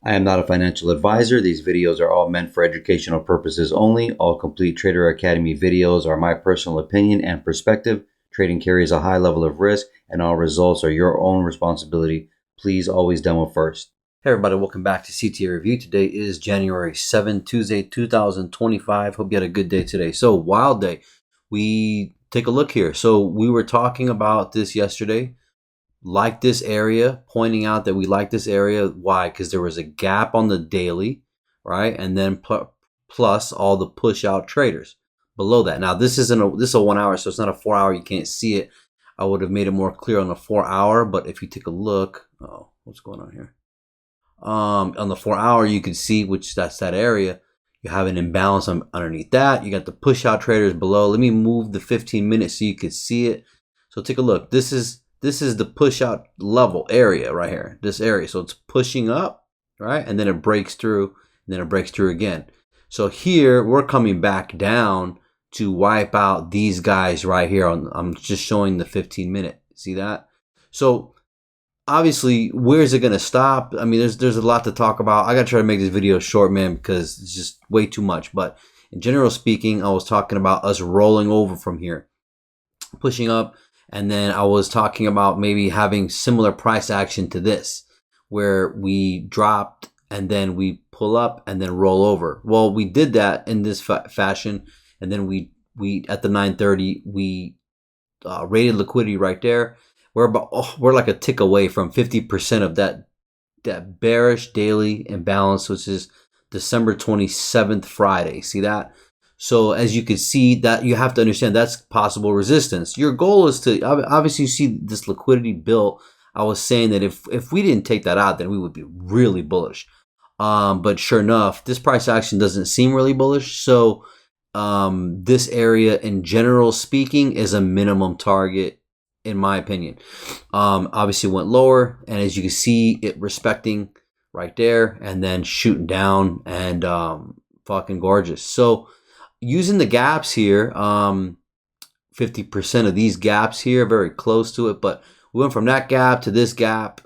I am not a financial advisor. These videos are all meant for educational purposes only. All Complete Trader Academy videos are my personal opinion and perspective. Trading carries a high level of risk, and all results are your own responsibility. Please always demo first. Hey everybody, welcome back to CTA Review. Today is January 7, Tuesday, 2025. Hope you had a good day today. So, wild day. We take a look here. So, we were talking about this yesterday. Like this area, pointing out that we like this area. Why? Because there was a gap on the daily, right? And then plus all the push out traders below that. Now this is a 1 hour, so it's not a 4 hour. You can't see it. I would have made it more clear on the 4 hour, but if you take a look, oh, what's going on here? On the 4 hour, you can see which that's that area. You have an imbalance underneath that. You got the push out traders below. Let me move the 15 minutes so you can see it. So take a look. This is the push out level area right here, this area. So it's pushing up, right? And then it breaks through, and then it breaks through again. So here we're coming back down to wipe out these guys right here. I'm just showing the 15-minute. See that? So obviously, where's it going to stop? I mean, there's a lot to talk about. I got to try to make this video short, man, because it's just way too much. But in general speaking, I was talking about us rolling over from here, pushing up. And then I was talking about maybe having similar price action to this, where we dropped and then we pull up and then roll over. Well, we did that in this fashion. And then we at the 9:30, we rated liquidity right there. We're like a tick away from 50% of that bearish daily imbalance, which is December 27th, Friday. See that? So as you can see, that you have to understand that's possible resistance. Your goal is to obviously you see this liquidity built. I was saying that if we didn't take that out, then we would be really bullish. But sure enough, this price action doesn't seem really bullish. So this area, in general speaking, is a minimum target, in my opinion. Obviously went lower, and as you can see, it respecting right there, and then shooting down, and fucking gorgeous. So using the gaps here, 50% of these gaps here, very close to it, but we went from that gap to this gap,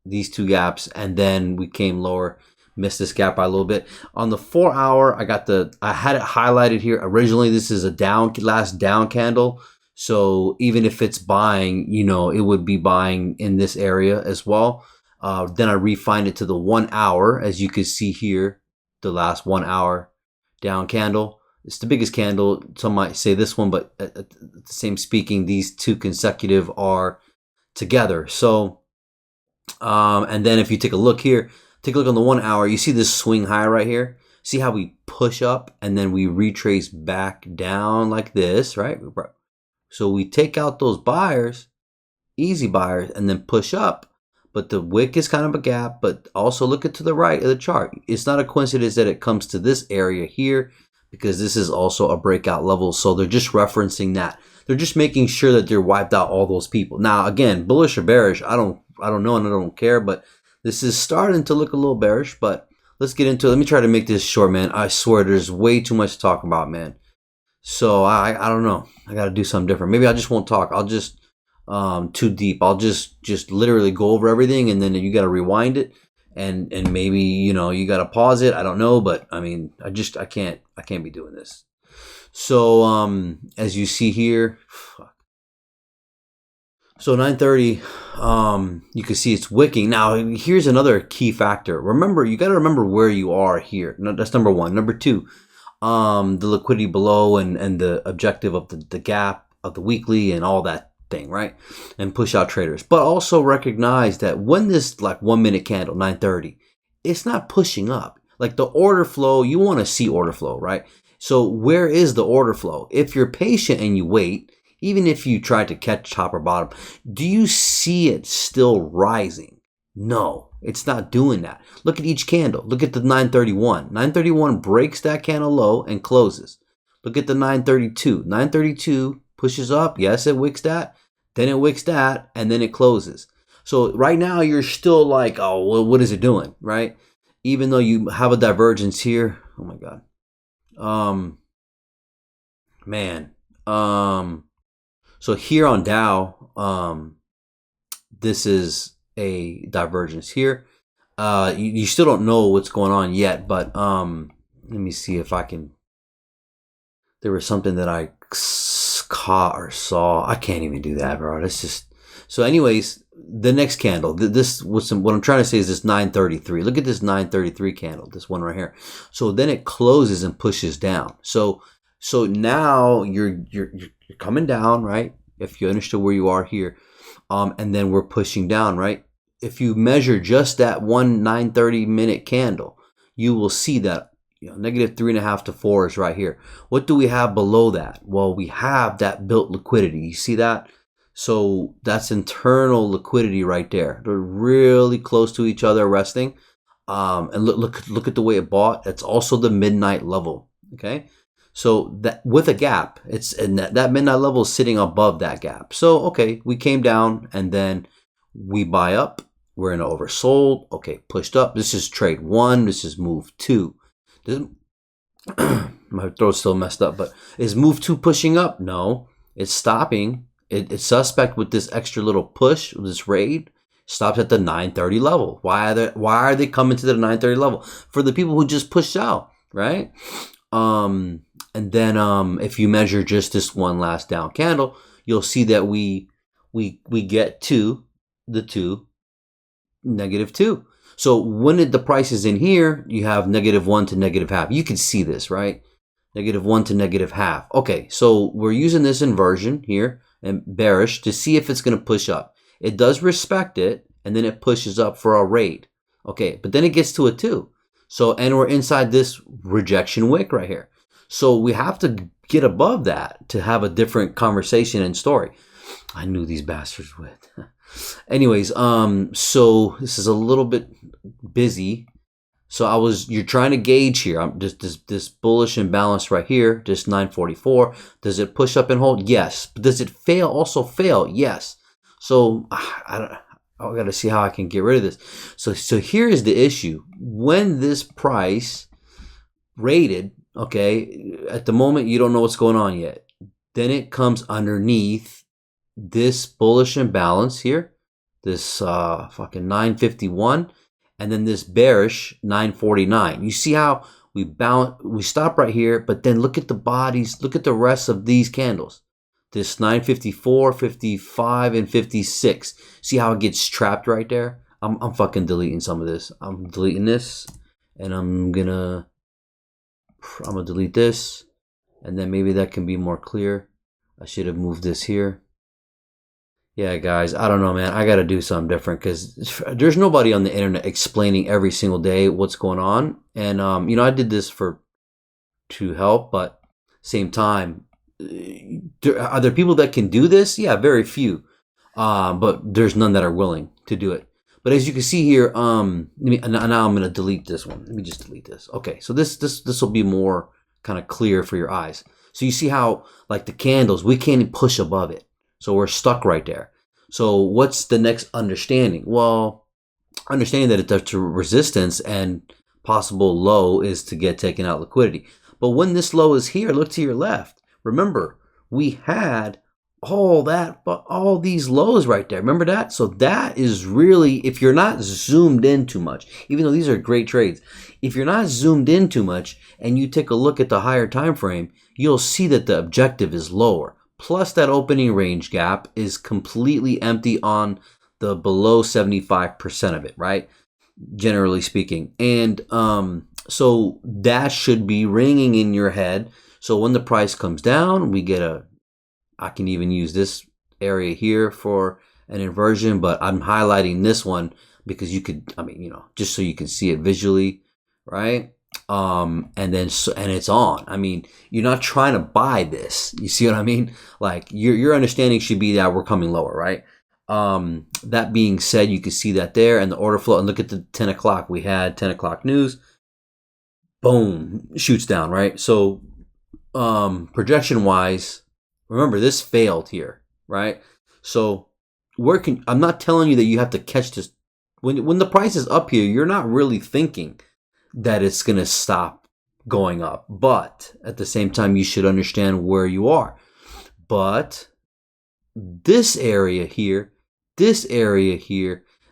these two gaps, and then we came lower, missed this gap by a little bit. On the 4 hour, I had it highlighted here. Originally, this is a last down candle. So even if it's buying, it would be buying in this area as well. Then I refined it to the 1 hour, as you can see here, the last 1 hour down candle. It's the biggest candle. Some might say this one, but at the same speaking, these two consecutive are together. So, and then if you take a look here, take a look on the 1 hour, you see this swing high right here. See how we push up and then we retrace back down like this, right? So we take out those buyers, easy buyers, and then push up. But the wick is kind of a gap, but also look at to the right of the chart. It's not a coincidence that it comes to this area here, because this is also a breakout level. So they're just referencing that. They're just making sure that they're wiped out all those people. Now, again, bullish or bearish, I don't know and I don't care, but this is starting to look a little bearish. But let's get into it. Let me try to make this short, man. I swear there's way too much to talk about, man. So I don't know. I got to do something different. Maybe I just won't talk. I'll just too deep. I'll just literally go over everything, and then you got to rewind it, and maybe you got to pause it. I don't know, but I mean, I can't be doing this. So as you see here, so 9:30, you can see it's wicking. Now here's another key factor. Remember, you got to remember where you are here. No, that's number one. Number two, the liquidity below and the objective of the gap of the weekly and all that thing, right? And push out traders. But also recognize that when this like 1 minute candle, 9:30, it's not pushing up. Like the order flow, you want to see order flow, right? So where is the order flow? If you're patient and you wait, even if you try to catch top or bottom, do you see it still rising? No, it's not doing that. Look at each candle. Look at the 931. 931 breaks that candle low and closes. Look at the 932. 932 pushes up. Yes, it wicks that. Then it wicks that, and then it closes. So right now you're still like, oh, well, what is it doing, right? Even though you have a divergence here. Oh my God. Man. So here on Dow, this is a divergence here. You still don't know what's going on yet, but let me see if I can. There was something that I caught or saw. I can't even do that, bro. That's just so. Anyways, the next candle. This was what I'm trying to say is this 933. Look at this 933 candle. This one right here. So then it closes and pushes down. So now you're coming down, right? If you understood where you are here, and then we're pushing down, right? If you measure just that one 930 minute candle, you will see that negative 3.5 to 4 is right here. What do we have below that? Well, we have that built liquidity. You see that? So that's internal liquidity right there. They're really close to each other, resting. And look at the way it bought. It's also the midnight level. Okay, so that with a gap, and that midnight level is sitting above that gap. So okay, we came down and then we buy up. We're in oversold. Okay, pushed up. This is trade 1. This is move 2. My throat's still messed up, but is move 2 pushing up? No, it's stopping. It's suspect with this extra little push, this raid. Stops at the 930 level. Why are they coming to the 930 level? For the people who just pushed out, right? And then if you measure just this one last down candle, you'll see that we get to the 2, negative 2. So when the price is in here, you have negative 1 to negative half. You can see this, right? Negative 1 to negative half. Okay, so we're using this inversion here and bearish to see if it's going to push up. It does respect it, and then it pushes up for a raid. Okay, but then it gets to a 2. So, and we're inside this rejection wick right here. So we have to get above that to have a different conversation and story. I knew these bastards would. Anyways, so this is a little bit busy. So you're trying to gauge here. I'm just this bullish imbalance right here, just 944. Does it push up and hold? Yes. But does it fail? Also fail? Yes. So I got to see how I can get rid of this. So here is the issue. When this price rated, okay, at the moment you don't know what's going on yet. Then it comes underneath this bullish imbalance here, this fucking 951, and then this bearish 949. You see how we stop right here, but then look at the bodies, look at the rest of these candles. This 954, 55, and 56. See how it gets trapped right there? I'm fucking deleting some of this. I'm deleting this, and I'm gonna delete this, and then maybe that can be more clear. I should have moved this here. Yeah, guys, I don't know, man. I got to do something different because there's nobody on the internet explaining every single day what's going on. And, I did this to help, but same time, are there people that can do this? Yeah, very few. But there's none that are willing to do it. But as you can see here, now I'm going to delete this one. Let me just delete this. Okay, so this will be more kind of clear for your eyes. So you see how, like the candles, we can't even push above it. So we're stuck right there. So what's the next understanding? Well, understanding that it's a resistance and possible low is to get taken out liquidity. But when this low is here, look to your left. Remember, we had all these lows right there. Remember that? So that is really, if you're not zoomed in too much, even though these are great trades, if you're not zoomed in too much and you take a look at the higher time frame, you'll see that the objective is lower. Plus that opening range gap is completely empty on the below 75% of it, right? Generally speaking. And so that should be ringing in your head. So when the price comes down, we get I can even use this area here for an inversion, but I'm highlighting this one because you could, just so you can see it visually, right? And it's on. I mean, you're not trying to buy this. You see what I mean? Like your understanding should be that we're coming lower, right? That being said, you can see that there and the order flow, and look at the 10 o'clock. We had 10 o'clock news. Boom, shoots down, right? So, projection wise, remember this failed here, right? So I'm not telling you that you have to catch this. When the price is up here, you're not really thinking that it's going to stop going up. But at the same time, you should understand where you are. But this area here,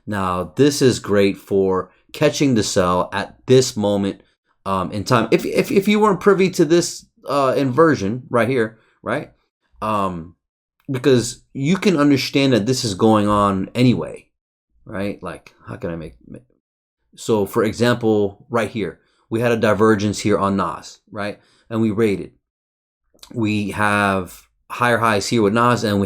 now this is great for catching the sell at this moment in time. If you weren't privy to this inversion right here, right? Because you can understand that this is going on anyway, right? Like, how can I make so for example, right here, we had a divergence here on NAS, right? And we rated. We have higher highs here with NAS, and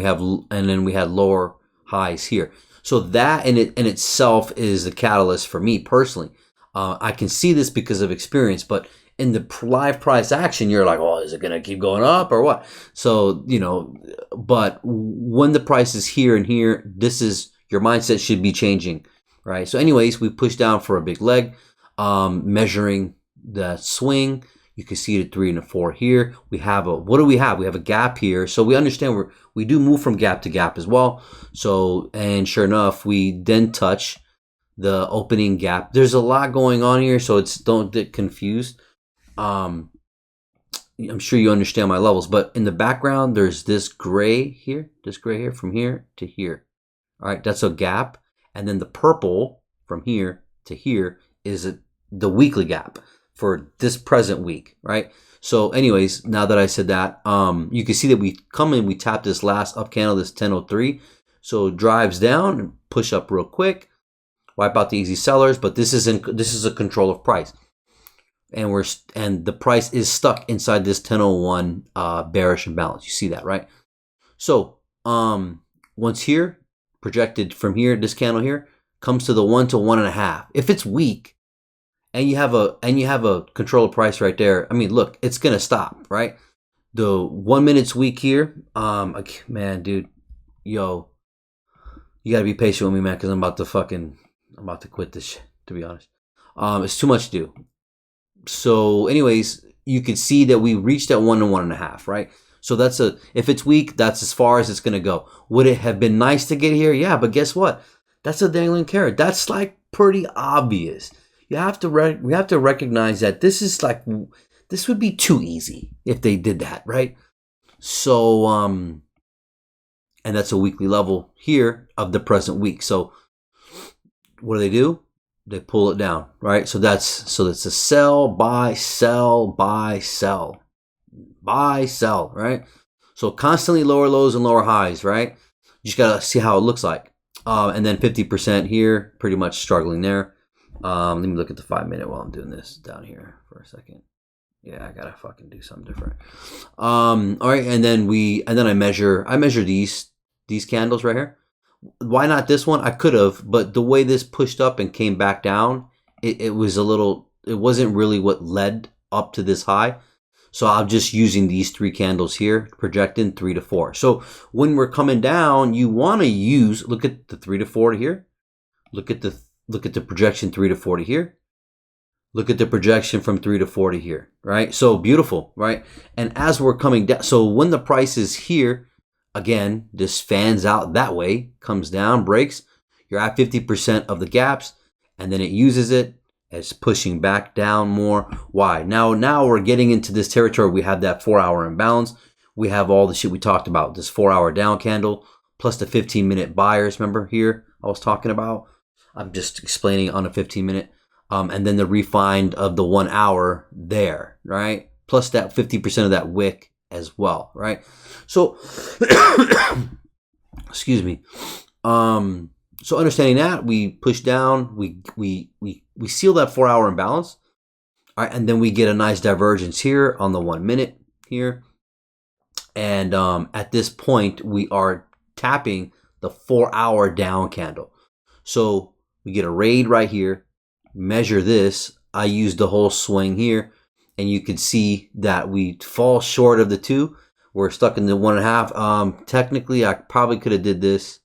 then we had lower highs here. So that in itself is the catalyst for me personally. I can see this because of experience, but in the live price action, you're like, oh, is it going to keep going up or what? So, but when the price is here and here, this is your mindset should be changing, right? So anyways, we pushed down for a big leg, measuring the swing. You can see the 3 and the 4 here. We have what do we have? We have a gap here. So we understand we do move from gap to gap as well. So, and sure enough, we then touch the opening gap. There's a lot going on here, so don't get confused. I'm sure you understand my levels, but in the background, there's this gray here from here to here. All right, that's a gap. And then the purple from here to here is the weekly gap for this present week, right? So anyways, now that I said that, you can see that we come in, we tap this last up candle, this 1003. So it drives down and push up real quick, wipe out the easy sellers, but this is a control of price. And the price is stuck inside this 1001 bearish imbalance. You see that, right? So once here, projected from here, this candle here comes to the 1 to 1.5. If it's weak, and you have a control of price right there, I mean, look, it's gonna stop, right? The 1 minute's weak here. Man, dude, yo, you gotta be patient with me, man, because I'm about to quit this shit, to be honest. It's too much to do. So anyways, you can see that we reached that 1 to 1.5, right? So if it's weak, that's as far as it's gonna go. Would it have been nice to get here? Yeah, but guess what? That's a dangling carrot. That's like pretty obvious. We have to recognize that this would be too easy if they did that, right? So and that's a weekly level here of the present week. So what do? They pull it down, right? So that's a sell, buy, sell, buy, sell, buy, sell, right? So constantly lower lows and lower highs, right? You just gotta see how it looks like. And then 50% here, pretty much struggling there. Let me look at the 5 minute while I'm doing this down here for a second. Yeah, I gotta fucking do something different. All right, and then I measure these candles right here. Why not this one? I could have, but the way this pushed up and came back down, it wasn't really what led up to this high. So I'm just using these 3 candles here, projecting 3 to 4. So when we're coming down, you want to look at the 3 to 4 to here. Look at the projection 3 to 4 to here. Look at the projection from 3 to 4 to here, right? So beautiful, right? And as we're coming down, so when the price is here, again, this fans out that way, comes down, breaks. You're at 50% of the gaps, and then it uses it as pushing back down more. Why? Now we're getting into this territory. We have that 4-hour imbalance. We have all the shit we talked about, this 4-hour down candle, plus the 15-minute buyers, remember here I was talking about? I'm just explaining on a 15-minute. And then the refined of the 1 hour there, right? Plus that 50% of that wick as well, right? So, excuse me. So understanding that, we push down, we seal that 4-hour imbalance. All right, and then we get a nice divergence here on the 1 minute here. And at this point, we are tapping the 4-hour down candle. So we get a raid right here, measure this. I used the whole swing here, and you can see that we fall short of the 2. We're stuck in the 1.5. Technically, I probably could have did this,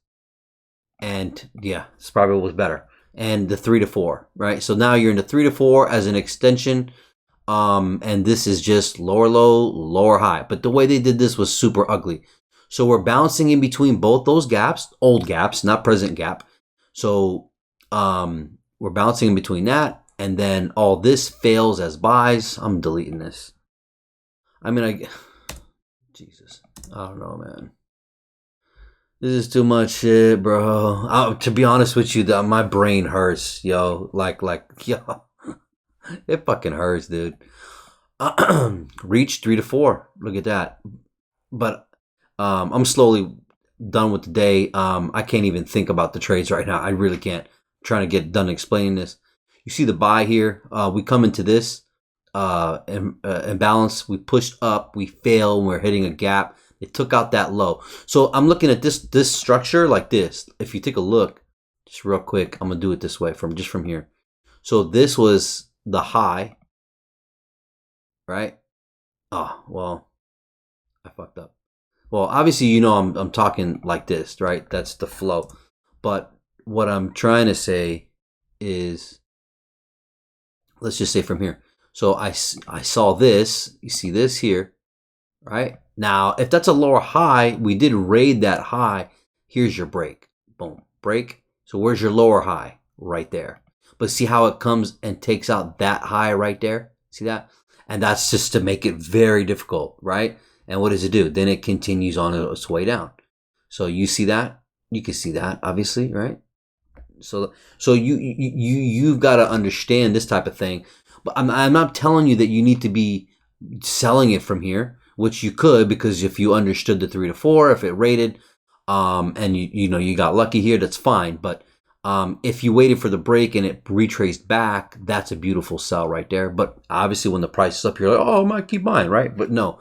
and yeah, this probably was better. And the 3 to 4, right? So now you're in the 3 to 4 as an extension, and this is just lower low, lower high. But the way they did this was super ugly. So we're bouncing in between both those gaps, old gaps, not present gap. So we're bouncing in between that, and then all this fails as buys. I'm deleting this. I mean, Jesus, I don't know, man. This is too much shit, bro. To be honest with you, my brain hurts, yo. Yo, it fucking hurts, dude. Reach 3 to 4. Look at that. But I'm slowly done with the day. I can't even think about the trades right now. I really can't. I'm trying to get done explaining this. You see the buy here. We come into this imbalance. We pushed up. We fail. And we're hitting a gap. It took out that low. So I'm looking at this structure like this. If you take a look, just real quick, I'm gonna do it this way from here. So this was the high, right? Oh well, I fucked up. Well, obviously, you know, I'm talking like this, right? That's the flow. But what I'm trying to say is, let's just say from here. So I saw this. You see this here, right? Now, if that's a lower high, we did raid that high. Here's your break. Boom, break. So where's your lower high? Right there. But see how it comes and takes out that high right there? See that? And that's just to make it very difficult, right? And what does it do? Then it continues on its way down. So you see that? You can see that, obviously, right? So you've got to understand this type of thing. But I'm not telling you that you need to be selling it from here, which you could, because if you understood the 3 to 4, if it rated, and you got lucky here, that's fine. But if you waited for the break and it retraced back, that's a beautiful sell right there. But obviously, when the price is up, you're like, oh, I might keep buying, right? But no,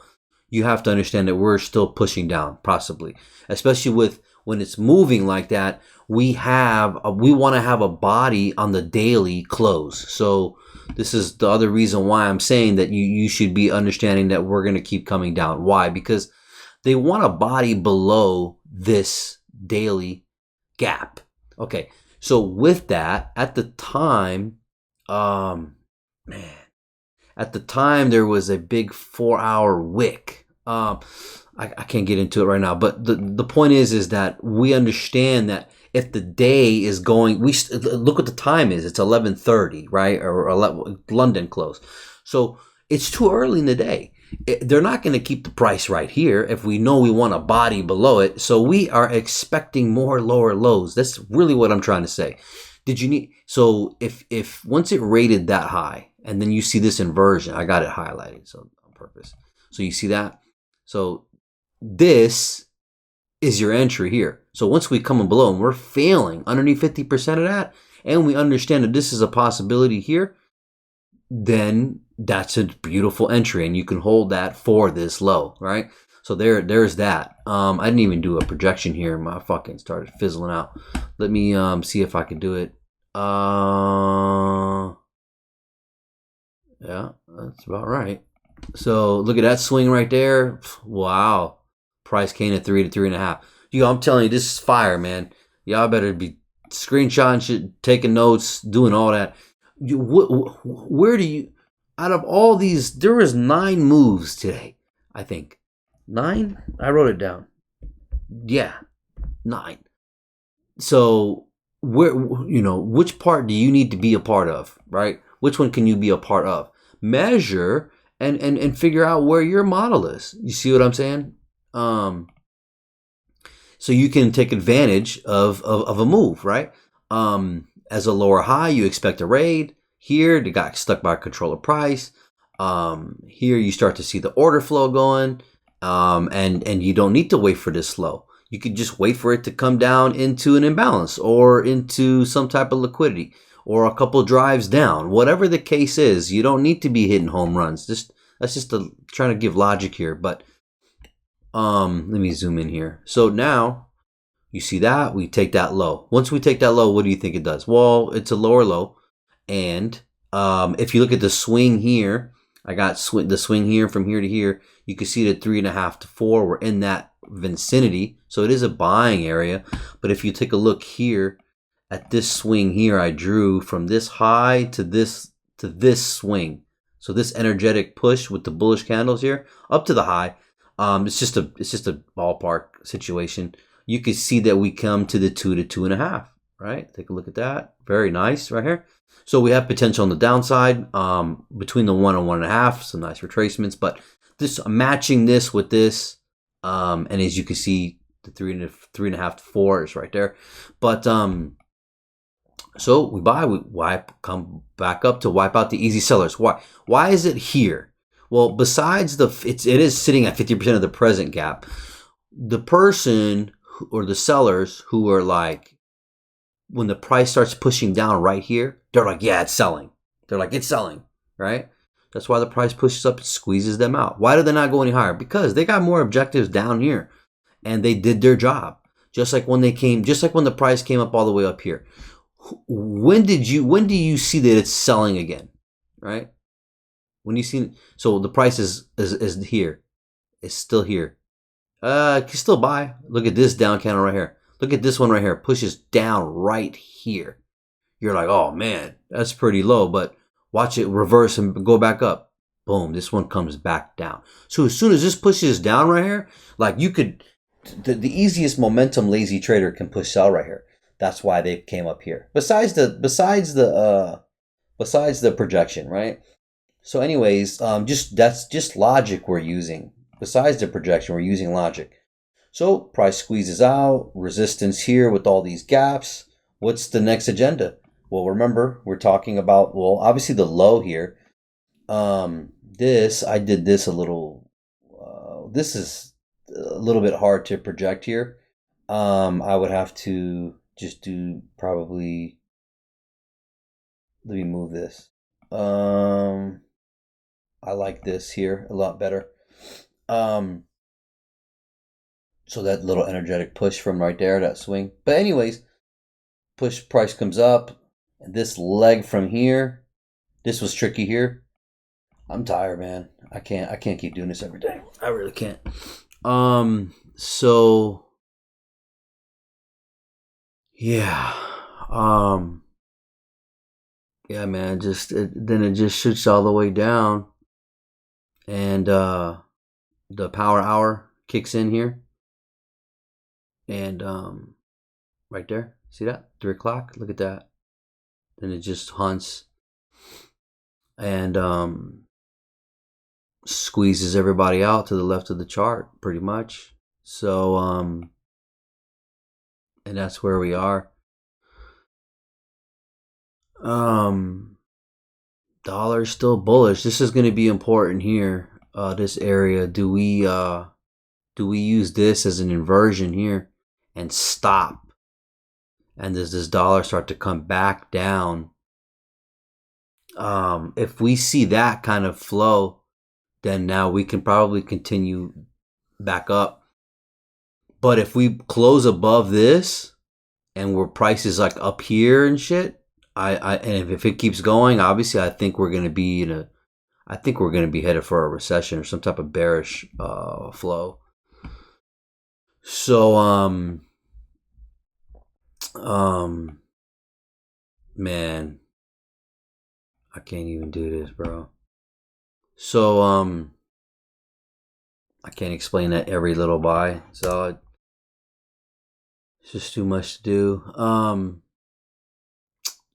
you have to understand that we're still pushing down, possibly, especially with when it's moving like that. We want to have a body on the daily close. So this is the other reason why I'm saying that you should be understanding that we're going to keep coming down. Why? Because they want a body below this daily gap. Okay. So with that, at the time, at the time there was a big 4-hour wick. I can't get into it right now, but the point is that we understand that if the day is going, we look what the time is. It's 11:30, right, or London close. So it's too early in the day. They're not going to keep the price right here if we know we want a body below it. So we are expecting more lower lows. That's really what I'm trying to say. So if once it rated that high, and then you see this inversion, I got it highlighted so on purpose. So you see that? So this is your entry here. So once we come in below and we're failing underneath 50% of that, and we understand that this is a possibility here, then that's a beautiful entry, and you can hold that for this low, right? So there's that. I didn't even do a projection here. My fucking started fizzling out. Let me see if I can do it. Yeah, that's about right. So look at that swing right there. Wow. Price came at 3 to 3.5. I'm telling you, this is fire, man. Y'all better be screenshotting shit, taking notes, doing all that. Where do you, out of all these, there was 9 moves today, I think. 9? I wrote it down. Yeah, 9. So which part do you need to be a part of, right? Which one can you be a part of? Measure and figure out where your model is. You see what I'm saying? So you can take advantage of a move, right? As a lower high, you expect a raid. Here, they got stuck by a controller price. Here, you start to see the order flow going, and you don't need to wait for this low. You could just wait for it to come down into an imbalance or into some type of liquidity or a couple drives down. Whatever the case is, you don't need to be hitting home runs. That's just trying to give logic here. But let me zoom in here. So now you see that we take that low. Once we take that low, what do you think it does? Well, it's a lower low. And if you look at the swing here, I got the swing here from here to here. You can see that 3.5 to 4. We're in that vicinity. So it is a buying area. But if you take a look here at this swing here, I drew from this high to this swing. So this energetic push with the bullish candles here up to the high. It's just a ballpark situation. You can see that we come to the 2 to 2.5, right? Take a look at that. Very nice right here. So we have potential on the downside between the 1 and 1.5. Some nice retracements, but this matching this with this, and as you can see, The 3.5 to 4 is right there. But so we buy, we come back up to wipe out the easy sellers. Why is it here? Well, besides it is sitting at 50% of the present gap. The person or the sellers who are like, when the price starts pushing down right here, they're like, yeah, it's selling. They're like, it's selling, right? That's why the price pushes up and squeezes them out. Why do they not go any higher? Because they got more objectives down here and they did their job. Just like when the price came up all the way up here. When do you see that it's selling again, right? When you see, so the price is here. It's still here. You can still buy. Look at this down candle right here. Look at this one right here. Pushes down right here. You're like, oh man, that's pretty low, but watch it reverse and go back up. Boom, this one comes back down. So as soon as this pushes down right here, like you could, the easiest momentum lazy trader can push sell right here. That's why they came up here. Besides the projection, right? So anyways, that's just logic we're using. Besides the projection, we're using logic. So price squeezes out, resistance here with all these gaps. What's the next agenda? Well, remember, we're talking about, well, obviously the low here. I did this a little, this is a little bit hard to project here. I would have to just do probably, let me move this. I like this here a lot better. So that little energetic push from right there, that swing. But anyways, price comes up. And this leg from here, this was tricky here. I'm tired, man. I can't keep doing this every day. I really can't. So yeah. Yeah, man, then it just shoots all the way down. And the power hour kicks in here. And right there, see that? 3 o'clock, look at that. Then it just hunts and squeezes everybody out to the left of the chart, pretty much. So and that's where we are. Dollar's still bullish. This is going to be important here. This area, do we use this as an inversion here and stop? And does this dollar start to come back down? If we see that kind of flow, then now we can probably continue back up. But if we close above this and where price is like up here and shit, and if it keeps going, obviously I think we're gonna be headed for a recession or some type of bearish flow. So man, I can't even do this, bro. So I can't explain that every little buy. So it's just too much to do.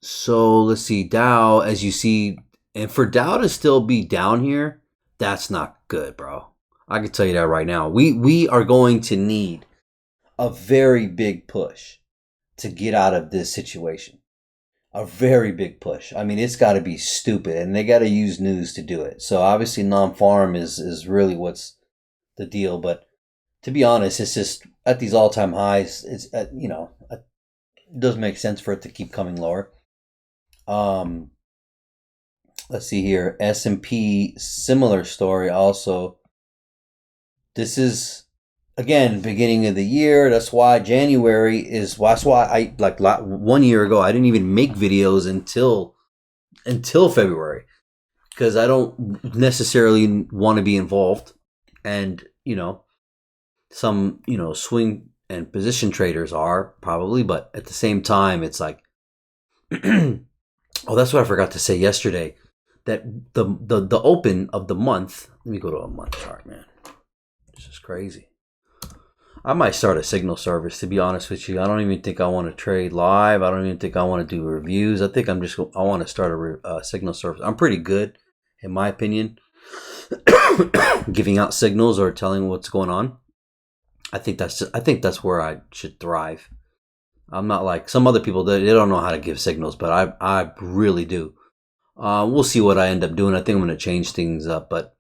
So let's see, Dow, as you see, and for Dow to still be down here, that's not good, bro. I can tell you that right now. We are going to need a very big push to get out of this situation. A very big push. I mean, it's got to be stupid, and they got to use news to do it. So obviously non-farm is really what's the deal. But to be honest, it's just at these all-time highs. It's it doesn't make sense for it to keep coming lower. Let's see here. S&P, similar story also. This is, again, beginning of the year. That's why January is, that's why I, like 1 year ago, I didn't even make videos until February. Because I don't necessarily want to be involved. And, some, swing and position traders are probably, but at the same time, it's like, oh, that's what I forgot to say yesterday. That the open of the month. Let me go to a month chart, man. This is crazy. I might start a signal service, to be honest with you. I don't even think I want to trade live. I don't even think I want to do reviews. I think I want to start a signal service. I'm pretty good, in my opinion, giving out signals or telling what's going on. I think that's where I should thrive. I'm not like some other people that they don't know how to give signals, but I really do. We'll see what I end up doing. I think I'm going to change things up. But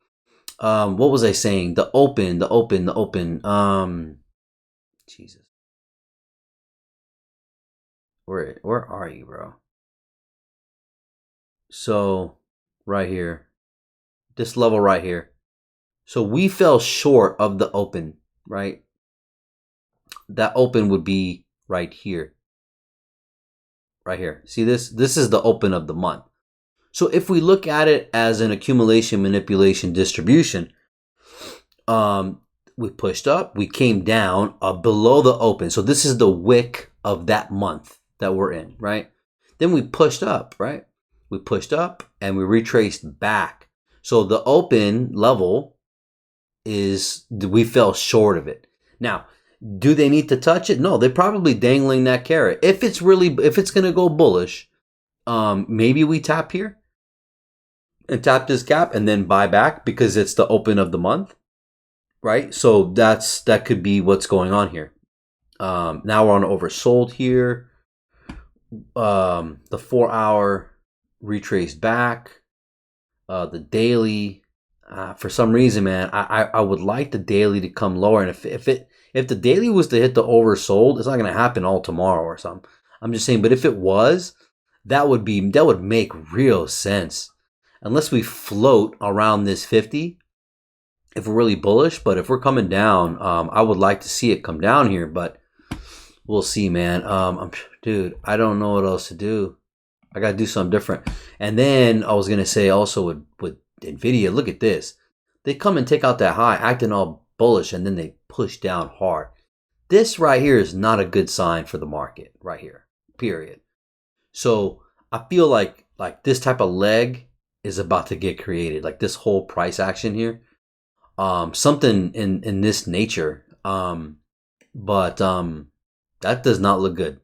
what was I saying? The open, the open, the open. Jesus, where are you, bro? So right here, this level right here. So we fell short of the open, right? That open would be right here, right here. See this? This is the open of the month. So if we look at it as an accumulation, manipulation, distribution, we pushed up, we came down below the open. So this is the wick of that month that we're in, right? Then we pushed up, right? We pushed up and we retraced back. So the open level is, we fell short of it. Now, do they need to touch it? No, they're probably dangling that carrot. If it's going to go bullish, maybe we tap here and tap this gap and then buy back because it's the open of the month, right? So that could be what's going on here. Now we're on oversold here. The 4 hour retraced back. The daily, for some reason, man, I would like the daily to come lower. And if the daily was to hit the oversold, it's not going to happen all tomorrow or something. I'm just saying, but if it was, that would make real sense. Unless we float around this 50, if we're really bullish. But if we're coming down, I would like to see it come down here, but we'll see, man. Dude, I don't know what else to do. I got to do something different. And then I was going to say also with NVIDIA, look at this. They come and take out that high, acting all bullish, and then they push down hard. This right here is not a good sign for the market right here, period. So I feel like this type of leg is about to get created, like this whole price action here. Something in this nature. But that does not look good.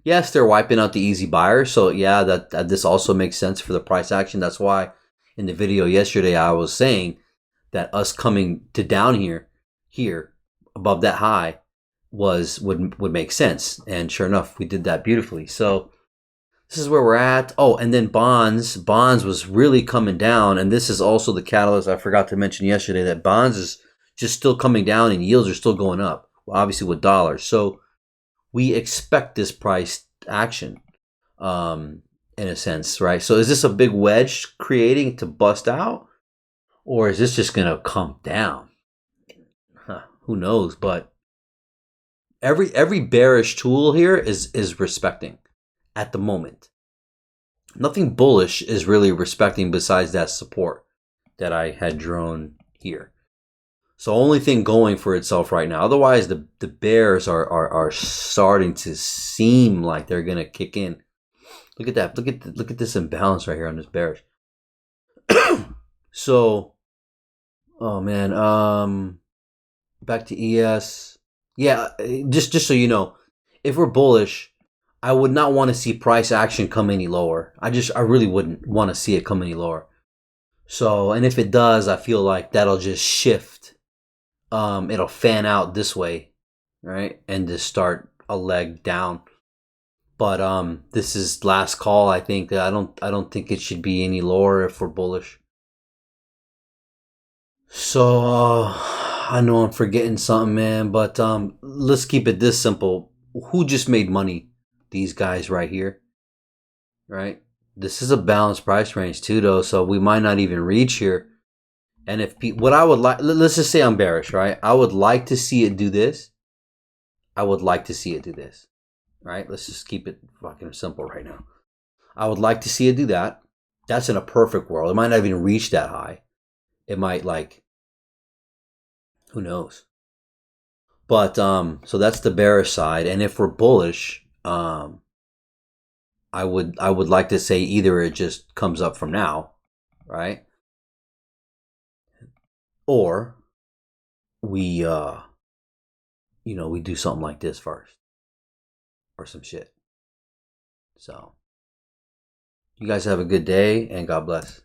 Yes, they're wiping out the easy buyers. So yeah, that this also makes sense for the price action. That's why in the video yesterday I was saying that us coming to down here above that high would make sense. And sure enough, we did that beautifully. So this is where we're at. Oh, and then bonds was really coming down. And this is also the catalyst I forgot to mention yesterday, that bonds is just still coming down and yields are still going up. Well, obviously with dollars. So we expect this price action, in a sense, right? So is this a big wedge creating to bust out? Or is this just going to come down? Who knows? But every bearish tool here is respecting at the moment. Nothing bullish is really respecting besides that support that I had drawn here. So only thing going for itself right now. Otherwise, the bears are starting to seem like they're gonna kick in. Look at that. Look at this imbalance right here on this bearish. So, oh man. Back to ES. Yeah, just so you know, if we're bullish, I would not want to see price action come any lower. I really wouldn't want to see it come any lower. So, and if it does, I feel like that'll just shift. It'll fan out this way, right? And just start a leg down. But this is last call. I think I don't think it should be any lower if we're bullish. So I know I'm forgetting something, man, but let's keep it this simple. Who just made money? These guys right here, right? This is a balanced price range too, though, so we might not even reach here. And if what I would like, let's just say I'm bearish, right? I would like to see it do this. I would like to see it do this, right? Let's just keep it fucking simple right now. I would like to see it do that. That's in a perfect world. It might not even reach that high. It might, like, who knows? But so that's the bearish side. And if we're bullish, I would like to say either it just comes up from now, right? Or we we do something like this first or some shit. So you guys have a good day and God bless.